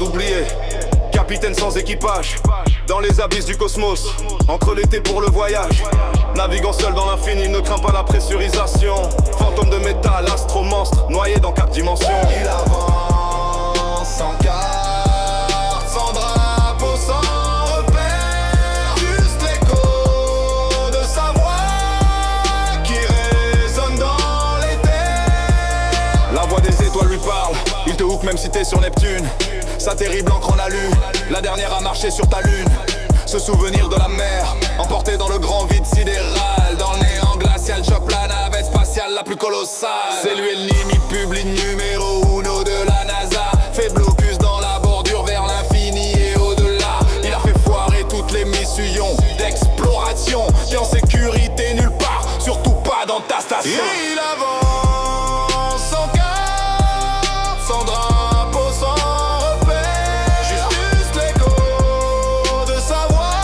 oublié. Capitaine sans équipage, dans les abysses du cosmos, entre l'été pour le voyage. Naviguant seul dans l'infini, ne crains pas la pressurisation. Fantôme de métal, astro-monstre, noyé dans 4 dimensions. Il avance sans carte, sans drapeau, sans repère. Juste l'écho de sa voix qui résonne dans les terres. La voix des étoiles lui parle, il te hook même si t'es sur Neptune. Sa terrible encre en alu, la dernière à marcher sur ta lune. Ce souvenir de la mer, emporté dans le grand vide sidéral. Dans le néant glacial, chope la navette spatiale la plus colossale. C'est lui l'ennemi, publie numéro uno de la NASA. Fait blocus dans la bordure vers l'infini et au-delà. Il a fait foirer toutes les missions d'exploration. T'es en sécurité nulle part, surtout pas dans ta station. Il avance sans carte, sans drapeau, sans repère. Juste l'écho de sa voix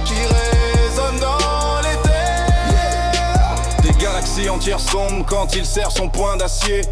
qui résonne dans les terres. Des galaxies entières sombres quand il serre son poing d'acier.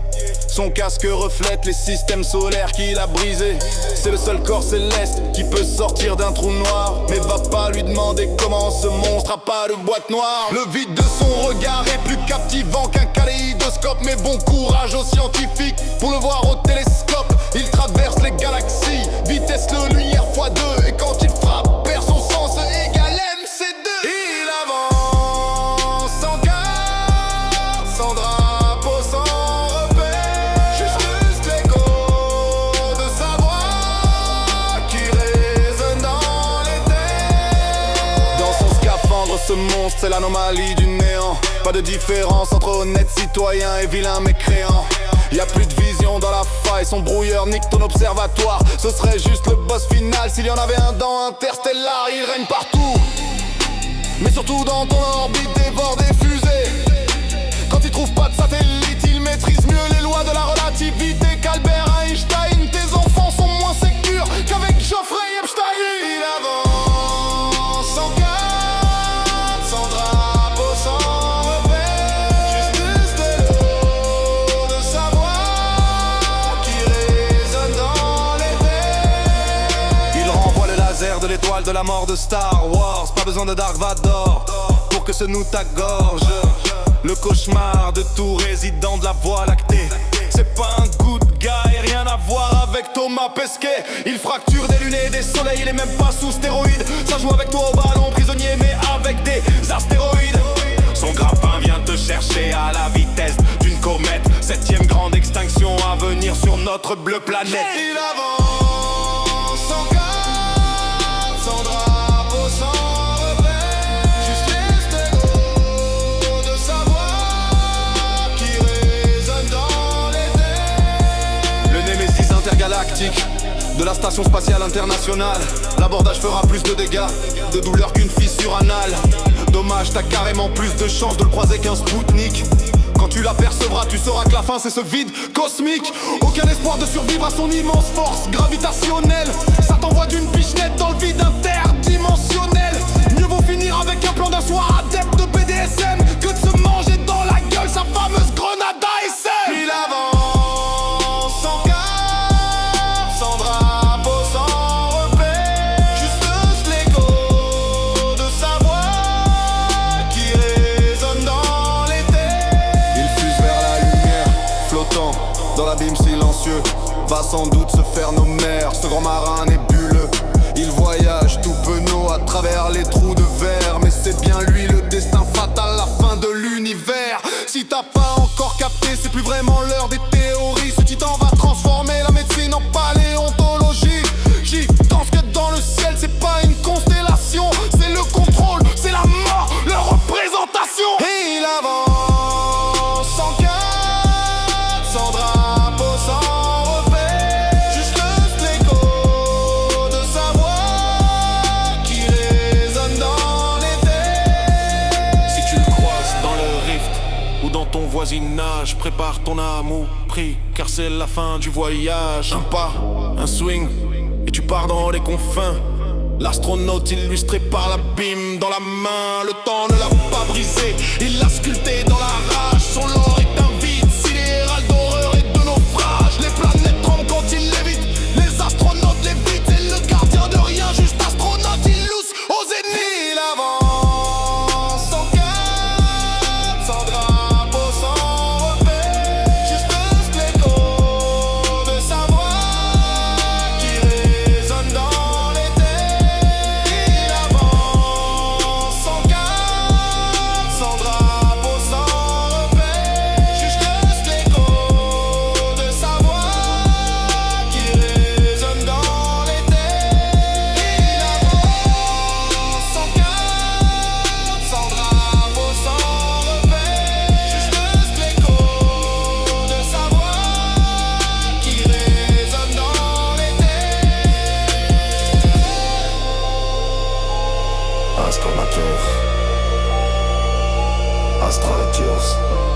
Son casque reflète les systèmes solaires qu'il a brisés. C'est le seul corps céleste qui peut sortir d'un trou noir. Mais va pas lui demander comment ce monstre a pas de boîte noire. Le vide de son regard est plus captivant qu'un kaléidoscope. Mais bon courage aux scientifiques pour le voir au télescope. Il traverse les galaxies, vitesse de lumière x2. Et quand il frappe, perd son sens égale MC2. Il avance sans carte, sans drapeau, sans repère. Juste l'écho de sa voix qui résonne dans les terres. Dans son scaphandre, ce monstre, c'est l'anomalie du néant. Pas de différence entre honnêtes citoyens et vilains mécréants. Y'a plus de vision dans la faille, son brouilleur nique ton observatoire. Ce serait juste le boss final s'il y en avait un dans Interstellar. Il règne partout, mais surtout dans ton orbite, dévore des fusées. Quand il trouve pas de satellite, il maîtrise mieux les lois de la relativité qu'Albert Einstein. Tes enfants sont moins sécures qu'avec Geoffrey Epstein. Il avance sans carte, sans drapeau, sans repère. Juste l'écho de sa voix qui résonne dans les terres. Il renvoie le laser de l'étoile de la mort de Star Wars. Pas besoin de Dark Vador pour que ce nous t'agorge. Le cauchemar de tout résident de la voie lactée. C'est pas un good guy, rien à voir avec Thomas Pesquet. Il fracture des lunes et des soleils, il est même pas sous stéroïdes. Ça joue avec toi au ballon prisonnier mais avec des astéroïdes. Son grappin vient te chercher à la vitesse d'une comète. 7ème grande extinction à venir sur notre bleue planète. Il avance sans carte, sans drapeau, sans repère. Juste l'écho de sa voix qui résonne dans les terres. Le Némésis intergalactique de la station spatiale internationale. L'abordage fera plus de dégâts, de douleur qu'une fissure anale. Dommage, t'as carrément plus de chances de le croiser qu'un Spoutnik. Quand tu l'apercevras, tu sauras que la fin c'est ce vide cosmique. Aucun espoir de survivre à son immense force gravitationnelle. Ça t'envoie d'une pichenette dans le vide interdimensionnel. Mieux vaut finir avec un plan d'un soir adepte de BDSM que de se manger dans la gueule sa fameuse grenade ASM. Il avance sans carte, sans drapeau, sans repère. Juste l'écho de sa voix qui résonne dans les terres. Il fuse vers la lumière, flottant dans l'abîme silencieux. Va sans doute se faire nos mers, ce grand marin nébuleux. Il voyage tout penaud à travers les trous de verre. Mais c'est bien lui le destin fatal, la fin de l'univers. Si t'as pas encore capté, c'est plus vraiment l'heure des théories. Ce titan va transformer la médecine en paléontologie. J'y pense que dans le ciel c'est pas une constellation, c'est le contrôle, c'est la mort, leur représentation. Et il avance sans carte, sans drapeau, sans repère. Juste l'écho de sa voix qui résonne dans les terres. Si tu le croises dans le rift ou dans ton voisinage, prépare ton âme au prix, car c'est la fin du voyage. Un pas, un swing, et tu pars dans les confins. L'astronaute illustré par l'abîme dans la main. Le temps ne l'a pas brisé, il l'a sculpté dans la rage. Son lore est un vide sidéral d'horreur et de naufrage. Les planètes tremblent quand il lévite, les astres Astraletios.